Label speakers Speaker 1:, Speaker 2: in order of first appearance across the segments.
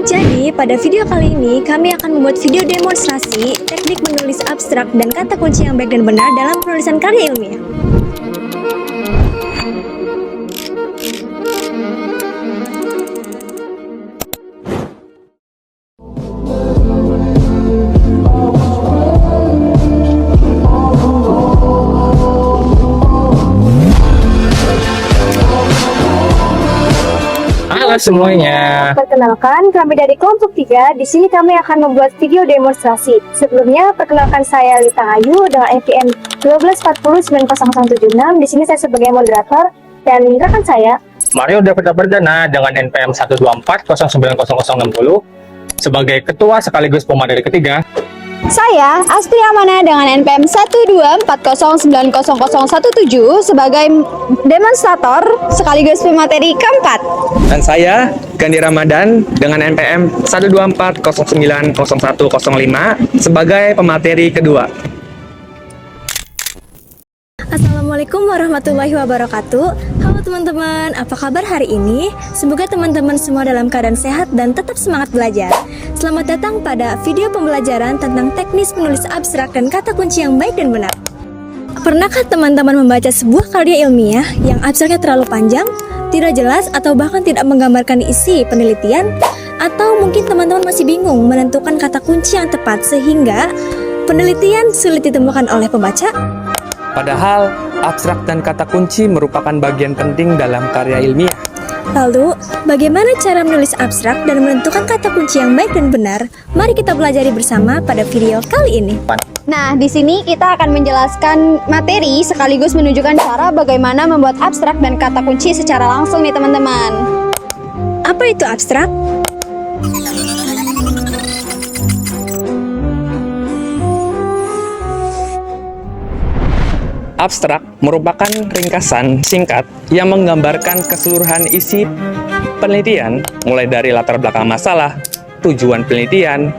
Speaker 1: Jadi, pada video kali ini kami akan membuat video demonstrasi teknik menulis abstrak dan kata kunci yang baik dan benar dalam penulisan karya ilmiah.
Speaker 2: Halo semuanya.
Speaker 1: Perkenalkan, kami dari kelompok 3. Di sini kami akan membuat video demonstrasi. Sebelumnya, perkenalkan saya Lita Ayu dengan NPM 124090176. Di sini saya sebagai moderator dan rekan saya
Speaker 2: Mario David Perdana dengan NPM 124090060 sebagai ketua sekaligus pemateri ketiga.
Speaker 3: Saya Astri Amana dengan NPM 124090017 sebagai demonstrator sekaligus pemateri keempat.
Speaker 4: Dan saya Gandhi Ramadan dengan NPM 124090105 sebagai pemateri kedua.
Speaker 1: Assalamualaikum warahmatullahi wabarakatuh. Halo teman-teman, apa kabar hari ini? Semoga teman-teman semua dalam keadaan sehat dan tetap semangat belajar. Selamat datang pada video pembelajaran tentang teknis menulis abstrak dan kata kunci yang baik dan benar. Pernahkah teman-teman membaca sebuah karya ilmiah yang abstraknya terlalu panjang, tidak jelas, atau bahkan tidak menggambarkan isi penelitian? Atau mungkin teman-teman masih bingung menentukan kata kunci yang tepat sehingga penelitian sulit ditemukan oleh pembaca?
Speaker 4: Padahal, abstrak dan kata kunci merupakan bagian penting dalam karya ilmiah.
Speaker 1: Lalu, bagaimana cara menulis abstrak dan menentukan kata kunci yang baik dan benar? Mari kita pelajari bersama pada video kali ini.
Speaker 3: Nah, di sini kita akan menjelaskan materi sekaligus menunjukkan cara bagaimana membuat abstrak dan kata kunci secara langsung nih teman-teman.
Speaker 1: Apa itu abstrak?
Speaker 4: Abstrak merupakan ringkasan singkat yang menggambarkan keseluruhan isi penelitian, mulai dari latar belakang masalah, tujuan penelitian,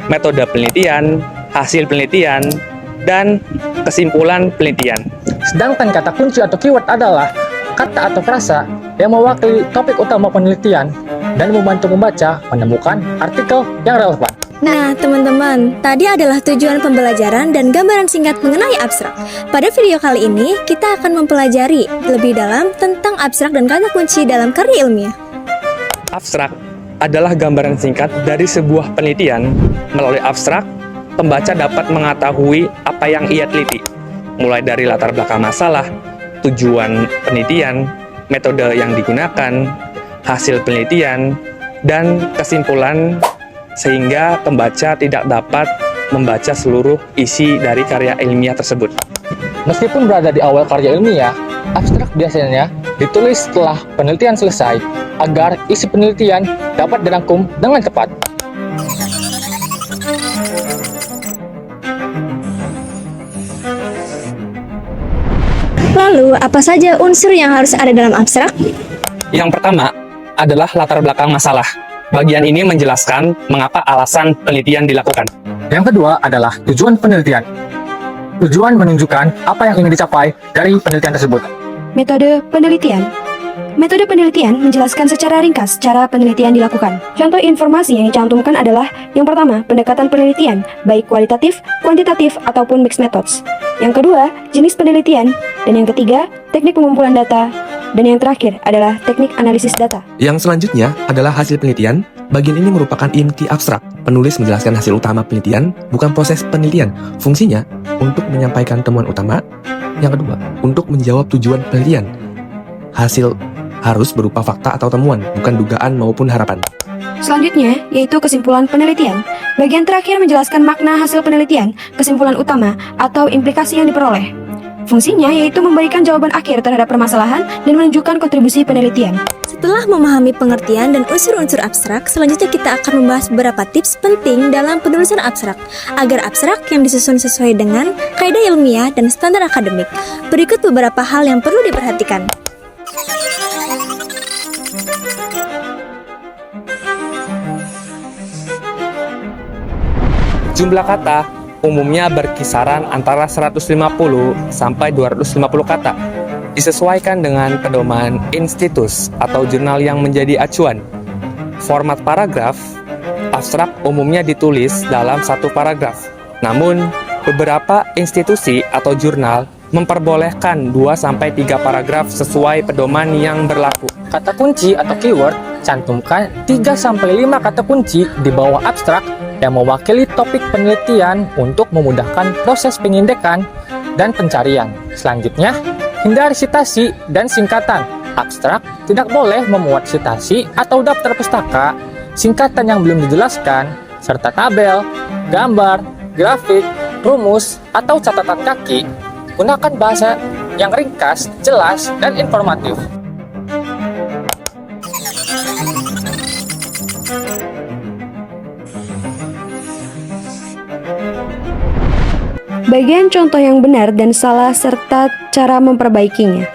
Speaker 4: metode penelitian, hasil penelitian, dan kesimpulan penelitian.
Speaker 2: Sedangkan kata kunci atau keyword adalah kata atau frasa yang mewakili topik utama penelitian dan membantu membaca menemukan artikel yang relevan.
Speaker 1: Nah, teman-teman, tadi adalah tujuan pembelajaran dan gambaran singkat mengenai abstrak. Pada video kali ini, kita akan mempelajari lebih dalam tentang abstrak dan kata kunci dalam karya ilmiah.
Speaker 4: Abstrak adalah gambaran singkat dari sebuah penelitian. Melalui abstrak, pembaca dapat mengetahui apa yang ia teliti, mulai dari latar belakang masalah, tujuan penelitian, metode yang digunakan, hasil penelitian, dan kesimpulan, sehingga pembaca tidak dapat membaca seluruh isi dari karya ilmiah tersebut.
Speaker 2: Meskipun berada di awal karya ilmiah, abstrak biasanya ditulis setelah penelitian selesai agar isi penelitian dapat dirangkum dengan tepat.
Speaker 1: Lalu, apa saja unsur yang harus ada dalam abstrak?
Speaker 4: Yang pertama adalah latar belakang masalah. Bagian ini menjelaskan mengapa alasan penelitian dilakukan.
Speaker 2: Yang kedua adalah tujuan penelitian. Tujuan menunjukkan apa yang ingin dicapai dari penelitian tersebut.
Speaker 5: Metode penelitian. Metode penelitian menjelaskan secara ringkas cara penelitian dilakukan. Contoh informasi yang dicantumkan adalah yang pertama, pendekatan penelitian, baik kualitatif, kuantitatif, ataupun mixed methods. Yang kedua, jenis penelitian. Dan yang ketiga, teknik pengumpulan data. Dan yang terakhir adalah teknik analisis data.
Speaker 6: Yang selanjutnya adalah hasil penelitian. Bagian ini merupakan inti abstrak. Penulis menjelaskan hasil utama penelitian, bukan proses penelitian. Fungsinya untuk menyampaikan temuan utama. Yang kedua, untuk menjawab tujuan penelitian. Hasil harus berupa fakta atau temuan, bukan dugaan maupun harapan.
Speaker 5: Selanjutnya, yaitu kesimpulan penelitian. Bagian terakhir menjelaskan makna hasil penelitian, kesimpulan utama, atau implikasi yang diperoleh. Fungsinya yaitu memberikan jawaban akhir terhadap permasalahan dan menunjukkan kontribusi penelitian.
Speaker 1: Setelah memahami pengertian dan unsur-unsur abstrak, selanjutnya kita akan membahas beberapa tips penting dalam penulisan abstrak, agar abstrak yang disusun sesuai dengan kaidah ilmiah dan standar akademik. Berikut beberapa hal yang perlu diperhatikan.
Speaker 4: Jumlah kata umumnya berkisaran antara 150 sampai 250 kata. Disesuaikan dengan pedoman institus atau jurnal yang menjadi acuan. format paragraf, abstrak umumnya ditulis dalam satu paragraf. Namun, beberapa institusi atau jurnal memperbolehkan 2-3 paragraf sesuai pedoman yang berlaku.
Speaker 2: Kata kunci atau keyword, cantumkan 3-5 kata kunci di bawah abstrak yang mewakili topik penelitian untuk memudahkan proses pengindekan dan pencarian. Selanjutnya, hindari sitasi dan singkatan. Abstrak tidak boleh memuat sitasi atau daftar pustaka, singkatan yang belum dijelaskan, serta tabel, gambar, grafik, rumus, atau catatan kaki. Gunakan bahasa yang ringkas, jelas, dan informatif.
Speaker 5: Bagian contoh yang benar dan salah serta cara memperbaikinya.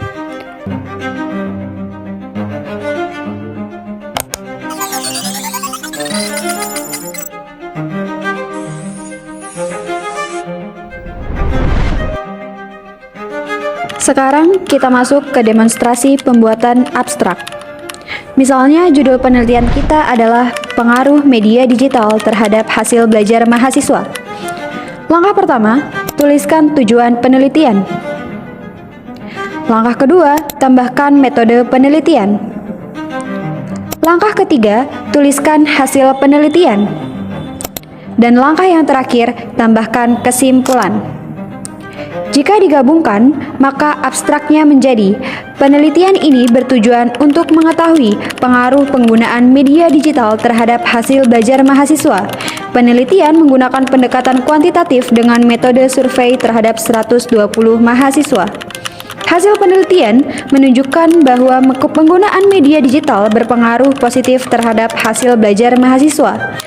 Speaker 5: Sekarang kita masuk ke demonstrasi pembuatan abstrak. Misalnya judul penelitian kita adalah pengaruh media digital terhadap hasil belajar mahasiswa. Langkah pertama, tuliskan tujuan penelitian. Langkah kedua, tambahkan metode penelitian. Langkah ketiga, tuliskan hasil penelitian. Dan langkah yang terakhir, tambahkan kesimpulan. Jika digabungkan, maka abstraknya menjadi penelitian ini bertujuan untuk mengetahui pengaruh penggunaan media digital terhadap hasil belajar mahasiswa. Penelitian menggunakan pendekatan kuantitatif dengan metode survei terhadap 120 mahasiswa. Hasil penelitian menunjukkan bahwa penggunaan media digital berpengaruh positif terhadap hasil belajar mahasiswa.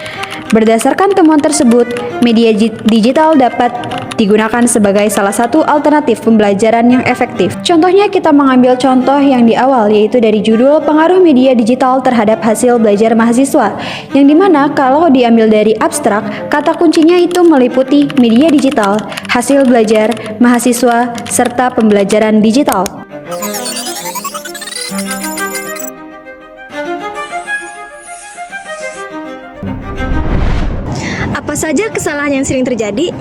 Speaker 5: Berdasarkan temuan tersebut, media digital dapat digunakan sebagai salah satu alternatif pembelajaran yang efektif. Contohnya kita mengambil contoh yang di awal, yaitu dari judul pengaruh media digital terhadap hasil belajar mahasiswa, yang dimana kalau diambil dari abstrak, kata kuncinya itu meliputi media digital, hasil belajar, mahasiswa, serta pembelajaran digital.
Speaker 1: Apa saja kesalahan yang sering terjadi?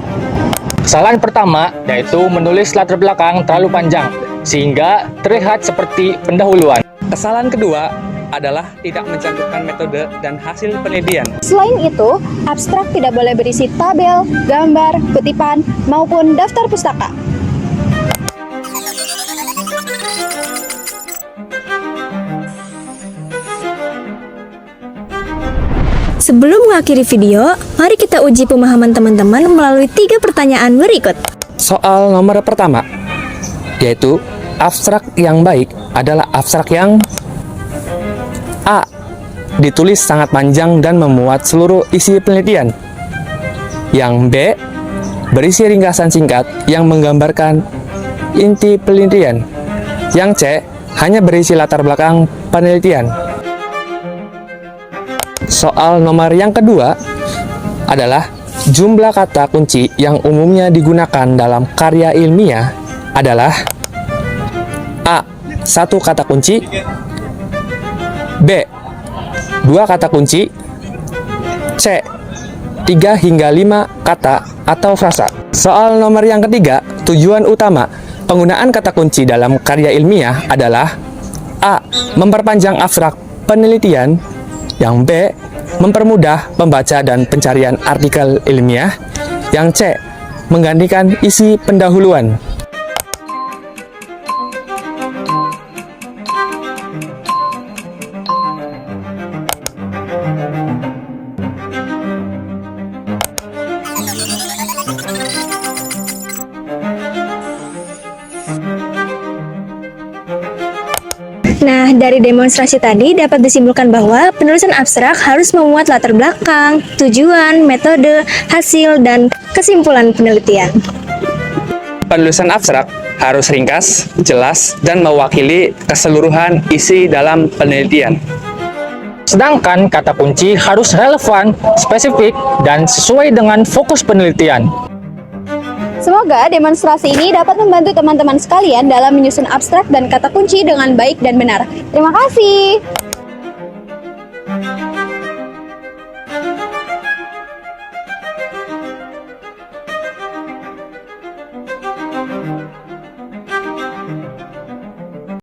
Speaker 2: Kesalahan pertama yaitu menulis latar belakang terlalu panjang sehingga terlihat seperti pendahuluan.
Speaker 4: Kesalahan kedua adalah tidak mencantumkan metode dan hasil penelitian.
Speaker 3: Selain itu, abstrak tidak boleh berisi tabel, gambar, kutipan, maupun daftar pustaka.
Speaker 1: Sebelum mengakhiri video, mari kita uji pemahaman teman-teman melalui 3 pertanyaan berikut.
Speaker 4: Soal nomor pertama, yaitu abstrak yang baik adalah abstrak yang A. Ditulis sangat panjang dan memuat seluruh isi penelitian. Yang B. Berisi ringkasan singkat yang menggambarkan inti penelitian. Yang C. Hanya berisi latar belakang penelitian. Soal nomor yang kedua adalah jumlah kata kunci yang umumnya digunakan dalam karya ilmiah adalah A. 1 kata kunci, B. 2 kata kunci, C. 3 hingga 5 kata atau frasa. Soal nomor yang ketiga, tujuan utama penggunaan kata kunci dalam karya ilmiah adalah A. Memperpanjang abstrak penelitian. Yang B. Mempermudah pembaca dan pencarian artikel ilmiah. Yang C. Menggantikan isi pendahuluan.
Speaker 1: Nah, dari demonstrasi tadi dapat disimpulkan bahwa penulisan abstrak harus memuat latar belakang, tujuan, metode, hasil, dan kesimpulan penelitian.
Speaker 4: Penulisan abstrak harus ringkas, jelas, dan mewakili keseluruhan isi dalam penelitian.
Speaker 2: Sedangkan kata kunci harus relevan, spesifik, dan sesuai dengan fokus penelitian.
Speaker 3: Semoga demonstrasi ini dapat membantu teman-teman sekalian dalam menyusun abstrak dan kata kunci dengan baik dan benar. Terima kasih.